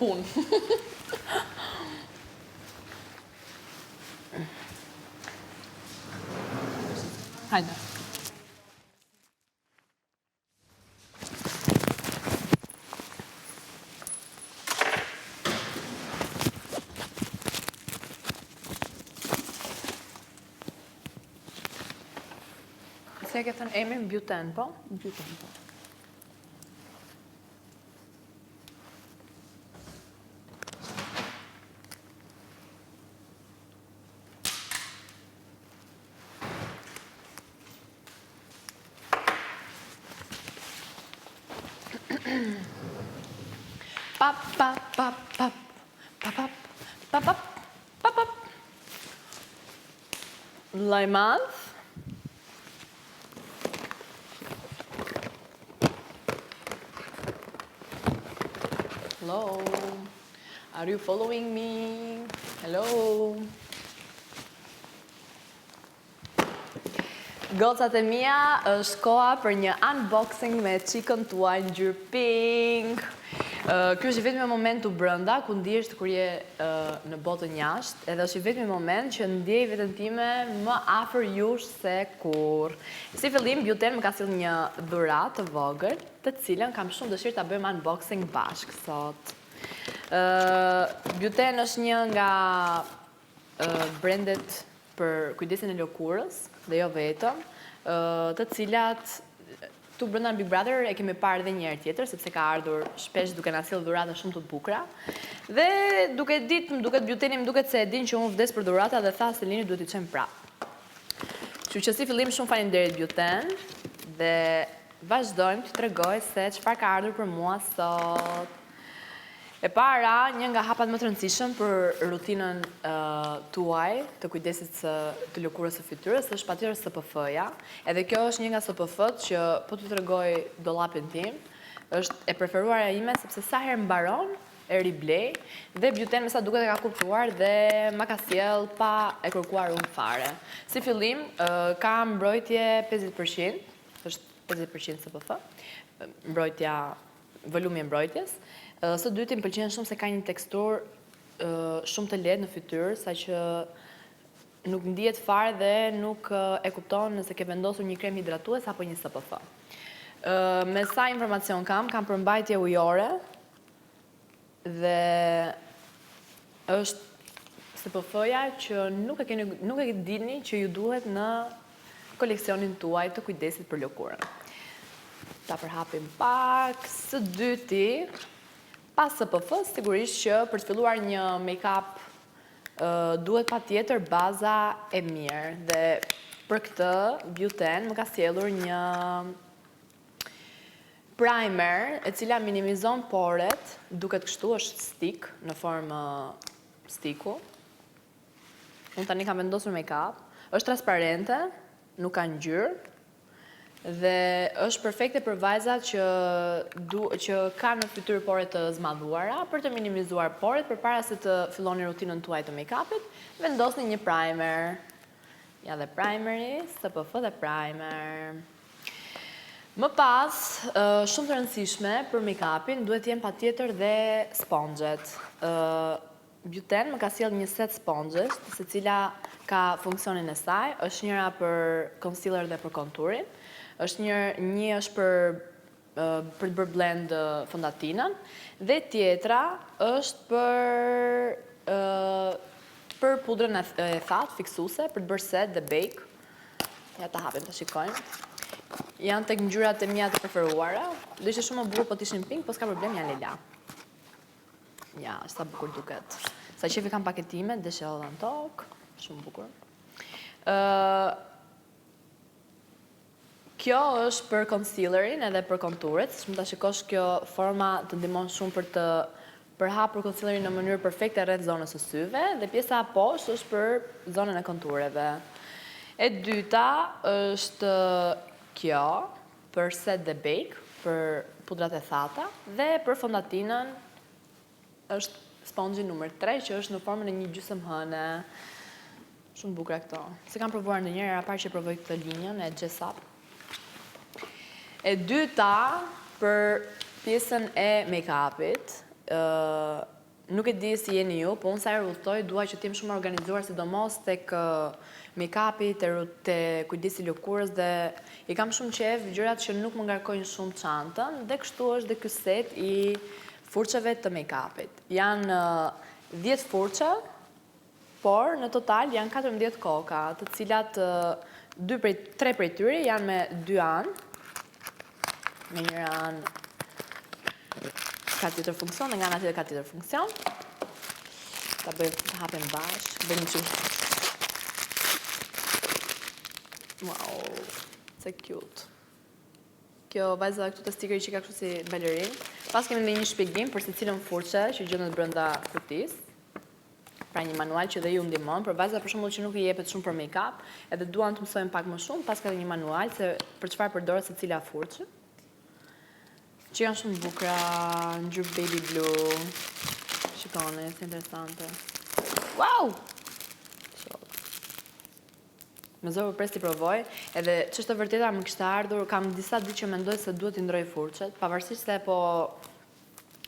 Punë. Hajde. Se e ke thënë emrin Buten, po? Buten, po. Pap, pap, pap, pap, pap, pap, pap, pap, pap, pap. Lajmadh. Hello. Are you following me? Hello. Gocat e mia, është koha për një unboxing me qikën tuaj ngjyrë pink. Ky është i vetmi moment u brënda ku ndihesh kur je në botën jashtë, edhe është i vetmi moment që ndjej veten time më afër jush se kurrë. Si fillim, Buten më ka sjellë një dhuratë të vogël, të cilën kam shumë dëshirë ta bëjmë unboxing bashkë sot. Buten është një nga brendet për kujdesin e lëkurës, dhe jo vetëm, të cilat tu brenda Big Brother e kemi parë edhe një herë tjetër, sepse ka ardhur shpesh duke na sjellë dhurata shumë të bukura. Dhe duke ditë, më duket Buteni, më duket se e din që unë vdes për dhurata dhe tha se Lini duhet t'i çojmë prapë. Kështu që si fillim shumë faleminderit Buten dhe vazhdojmë t'ju tregoj se çfarë ka ardhur për mua sot. E para, një nga hapat më të rëndësishëm për rutinën tuaj të kujdesit të lëkurës së fytyrës është patjetër SPF-ja. Edhe kjo është një nga SPF-t që po t'ju tregoj dollapin tim, është e preferuara ime sepse sa herë mbaron e riblej dhe Buten me sa duket e ka kuptuar dhe ma ka sjell pa e kërkuar unë fare. Si fillim, ka mbrojtje 50%, është 50% SPF, mbrojtja, volumi e mbrojtjes. Së dyti më pëlqen shumë se ka një teksturë shumë të lehtë në fytyrë, saqë nuk ndihet fare dhe nuk e kupton nëse ke vendosur një krem hidratues apo një SPF. Me sa informacion kam përmbajtje ujore dhe është SPF-ja që nuk e dini që ju duhet në koleksionin tuaj të kujdesit për lëkurën. Ta përhapim pak. Së dyti, pas SPF, sigurisht që për të filluar një make-up duhet patjetër baza e mirë dhe për këtë Buten më ka sjellur një primer e cila minimizon poret, duket kështu, është stick në formë stiku. Unë tani kam vendosur make-up, është transparente, nuk ka ngjyrë. Dhe është perfekte për vajzat që kanë në fytyrë pore të zmadhuara, për të minimizuar poret përpara se të filloni rutinën tuaj të make-upit, vendosni një primer. Ja dhe primeri, SPF dhe primer. Më pas, shumë të rëndësishme për make-upin duhet jenë patjetër dhe sponxhet. Buten më ka sjellë një set sponxhesh, secila ka funksionin e saj, është njëra për concealer dhe për contourin. Është një është për të bërë blend fondatinën dhe tjetra është për pudrën e thatë fiksuese për të bërë set dhe bake. Ja ta hapim të shikojmë. Janë tek ngjyrat e mia të preferuara. Do ishte shumë më bukur po të ishin pink, po s'ka problem, janë lila. Ja, sa bukur duket. Sa qefi kam paketimet, dhe shellë në tokë, shumë bukur. Kjo është për concealerin edhe për konturet, siç mund ta shikosh kjo forma të ndihmon shumë për të përhapur concealerin në mënyrë perfekte rreth zonës së syve dhe pjesa poshtë është për zonën e kontureve. E dyta është kjo për set dhe bake, për pudrat e thata dhe për fondatinën është sponxhi numër 3 që është në formën e një gjysmëhëne. Shumë bukura këto. Se kam provuar ndonjëherë, era parë që provoj këtë linjën e Dress Up. E dyta, për pjesën e make-upit, nuk e di si jeni ju, po unë sa herë udhtoj, dua që t'jem shumë organizuar, sidomos tek make-upi, te kujdesi lëkurës dhe i kam shumë qef gjërat që nuk më ngarkojnë shumë çantën dhe kështu është dhe ky set i furçave të make-upit. Janë 10 furça, por në total janë 14 koka, të cilat 3 prej tyre janë me 2 anë, me njëra anë ka tjetër funksion dhe nga ana tjetër ka tjetër funksion. Ta bëjmë të hapem bashkë, bëjmë që... Wow, se cute. Kjo vajza këtu të stikeri që ka kështu si balerin. Pas kemi dhe një shpjegim për se cilën furçe që gjendet brenda kutis. Pra një manual që dhe ju ndihmon, për vajza për shembull që nuk i jepet shumë për make-up, edhe duan të mësojnë pak më shumë, pas ka dhe një manual se për çfarë përdoret secila furçë. Që janë shumë bukra, ngjyrë baby blue. Shikoni, është interesante. Wow! Me zërë pres t'i provoj, edhe ç'është e vërteta më kishte ardhur, kam disa ditë që mendoj se duhet t'i ndroj furçet, pavarësisht se po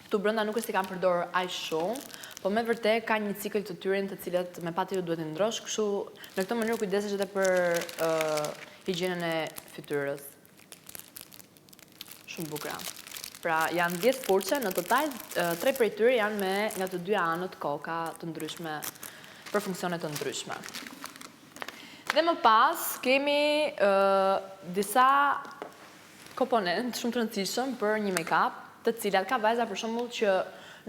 këtu brenda nuk është si kam përdorur aq shumë, po me vërtet ka një cikël të tyre të cilat me patjetër duhet t'i ndrosh, kështu në këtë mënyrë kujdesesh edhe për higjienën e fytyrës. Shumë bukra. Pra, janë 10 furçe, në total 3 prej tyre janë me nga të dy anët koka të ndryshme, për funksione të ndryshme. Dhe më pas, kemi disa komponent shumë të rëndësishëm për një make-up, të cilat ka vajza për shembull që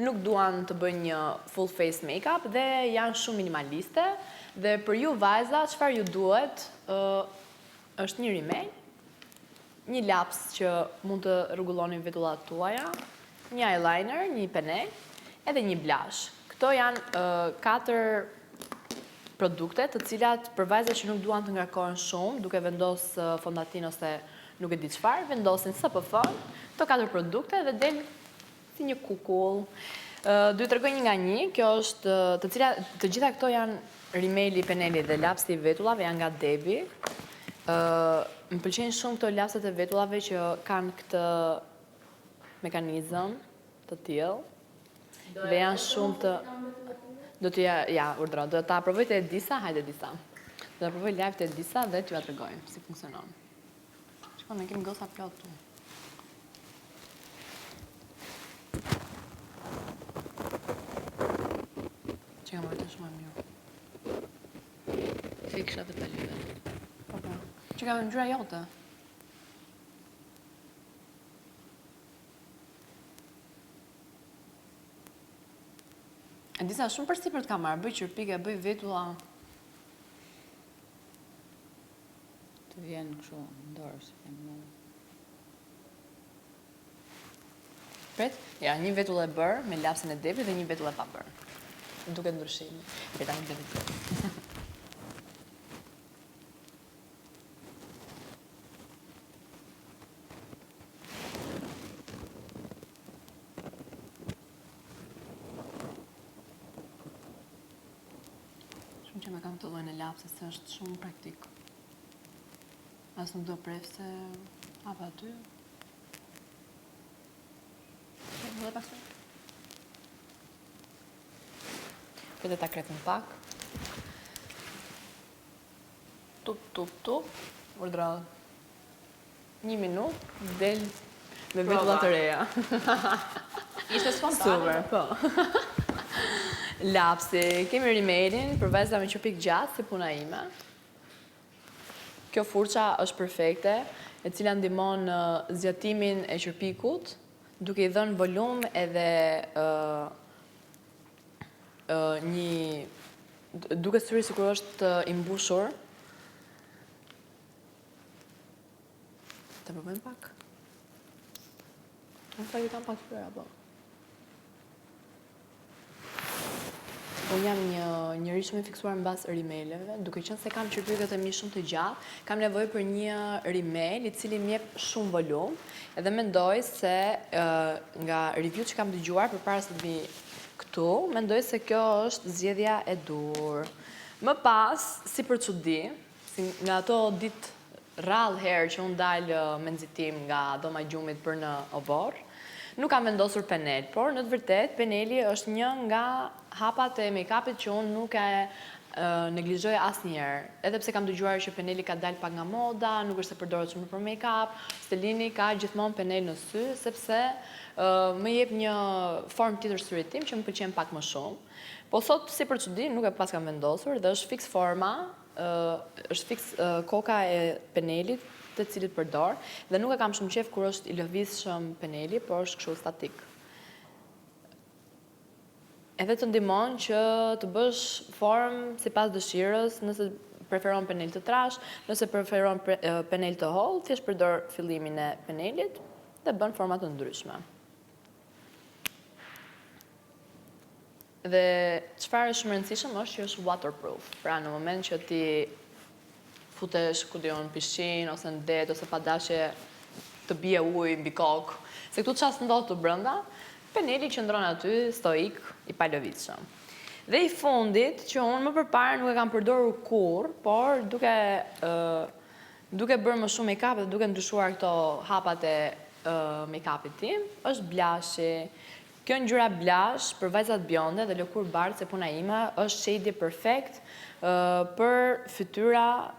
nuk duan të bëjnë një full face make-up dhe janë shumë minimaliste, dhe për ju vajza, çfarë ju duhet është një rimel, një laps që mund të rregulloni vetullat tuaja, një eyeliner, një penel, edhe një blush. Këto janë 4 produkte të cilat për vajzat që nuk duan të ngarkohen shumë, duke vendos fondatin ose nuk e di çfarë, vendosin SPF-n, këto 4 produkte dhe del si një kukull. Do ju tregoj një nga një, kjo është të gjitha këto janë rimeli, peneli dhe lapsi i vetullave, janë nga Debi. Më pëlqejnë shumë këto lapset e vetullave që kanë këtë mekanizëm të tillë dhe janë shumë të... Do ta provoj të Edisa, hajde Edisa. Do ta provoj live të Edisa dhe t'ju tregoj si funksionon. Shikon, ne kemi goca plot tu. Që kam marrë shumë mirë. Si kisha vetë lidhe. Që kam ngjyra jote. E disa shumë përsipër të kam marrë, bëj qërpike, bëj vetulla. Të vjen kështu ndorë, si kemë. Pret? Ja, një vetull e bërë me lapsin e Debit dhe një vetull e pa bërë. Duket ndryshimi. Preta një Debit. Që me kam të llojin e lapsit, se është shumë praktik. As nuk do pref se hapa aty. Dhe pastaj. Këtë ta kretën pak. Tup. Urdra 1 minutë, del me vetulla të reja. Ishte spontane. Super, po. Lapsi, kemi rimelin për vajza me qërpik gjatë, si puna ime. Kjo furça është perfekte, e cila ndihmon në zgjatimin e qërpikut, duke i dhënë volum edhe duke syri sikur është i mbushur. Ta provojmë pak. Unë pak i kam pak fyra, po. Unë jam njëri shumë i fiksuar mbas rimeleve, duke qenë se kam qërpyket e mi shumë të gjatë, kam nevojë për një rimel i cili më jep shumë volum, edhe mendoj se nga review që kam dëgjuar përpara se të vi këtu, mendoj se kjo është zgjedhja e dur. Më pas, si për çudi, nga ato ditë rrallë herë që unë dalë me nxitim nga dhoma e gjumit për në obor, nuk kam vendosur penel, por në të vërtet peneli është një nga hapat e make-upit që unë nuk e neglizhoj asnjëherë. Edhe pse kam dëgjuar që peneli ka dalë pak nga moda, nuk është se përdoret shumë për make-up, Stelini ka gjithmonë penel në sy, sepse më jep një formë tjetër syrit tim që më pëlqen pak më shumë. Po sot si për çudi nuk e pas kam vendosur dhe është fiks forma, është fiks koka e penelit të cilit përdor dhe nuk e kam shumë qef kur është i lëvizshëm peneli, por është kështu statik. Edhe të ndihmon që të bësh formë sipas dëshirës, nëse preferon penel të trash, nëse preferon penel të hollë, thjesht përdor fillimin e penelit dhe bën forma të ndryshme. Dhe çfarë është shumë rëndësishëm është që është waterproof. Pra në moment që ti futesh ku diun në pishinë ose në det ose pa dashje të bie ujë mbi kokë, se këtu çfarë ndodh të brenda, peneli qëndron aty stoik, i palëvizshëm. Dhe i fundit që unë më përpara nuk e kam përdorur kurrë, por duke bërë më shumë make-up dhe duke ndryshuar këto hapat e make-upit tim, është blashi. Kjo ngjyra blash për vajzat bjonde dhe lëkurë bardhë, se puna ime është shade perfekt për fytyra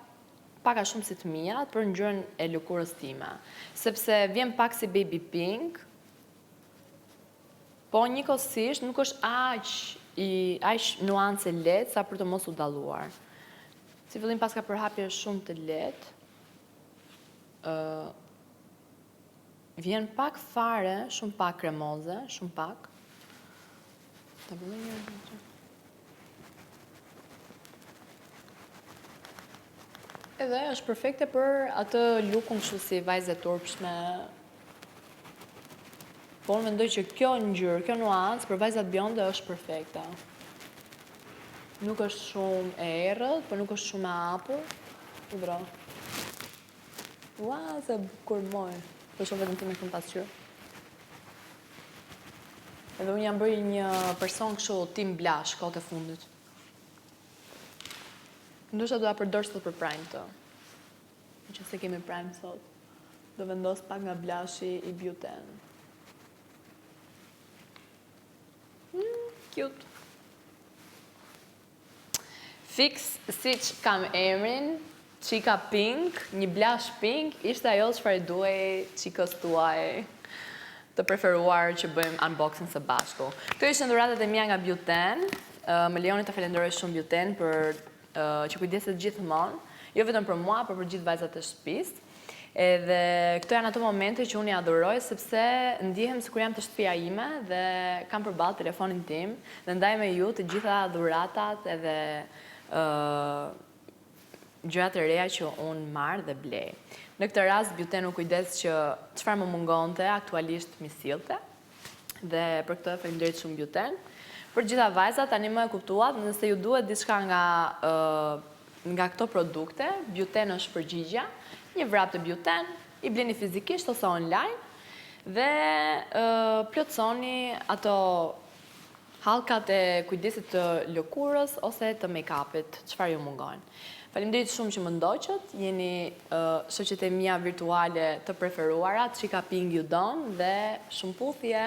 pak a shumë si të mia, për ngjyrën e lëkurës time. Sepse vjen pak si baby pink, po njëkohësisht nuk është aq nuance lehtë sa për të mos u dalluar. Si fillim pas ka përhapje shumë të lehtë, vjen pak fare, shumë pak kremoze, shumë pak. Ta bëjmë një. Edhe është perfekte për atë lukun kështu si vajze turpshme. Po unë mendoj që kjo ngjyrë, kjo nuancë për vajzat bjonde është perfekte. Nuk është shumë e errët, por nuk është shumë e hapur. Bra. Ua, se bukur moj. Po shumë vetëm ti me shumë pasqyrë. Edhe unë jam bërë një person kështu tim blash kohët e fundit. Ndoshta do ta përdor sot për prime të. Nëse kemi prime sot, do vendos pak nga blashi i Buten. Cute. Fix siç kam emrin, Qika Pink, një blash pink, ishte ajo çfarë duhej qikës tuaj të preferuar që bëjmë unboxing së bashku. Këto ishin dhuratat e mia nga Buten. Më lejoni të falenderoj shumë Buten për që kujdeset gjithmonë, jo vetëm për mua, por për gjithë vajzat e shtëpisë. Edhe këto janë ato momente që unë i adhuroj, sepse ndihem sikur jam të shtëpia ime dhe kam përballë telefonin tim dhe ndaj me ju të gjitha dhuratat edhe gjërat e reja që unë marr dhe blej. Në këtë rast Buten u kujdes që çfarë më mungonte aktualisht mi sillte. Dhe për këtë faleminderit shumë Buten. Për gjitha vajzat tani më e kuptuat, nëse ju duhet diçka nga këto produkte, Buten është përgjigjja. Një vrap të Buten, i bleni fizikisht ose online dhe plotësoni ato hallkat e kujdesit të lëkurës ose të make-upit, çfarë ju mungon. Faleminderit shumë që më ndoqët, jeni shoqet e mia virtuale të preferuara, Qika Pink ju don dhe shumëputhje.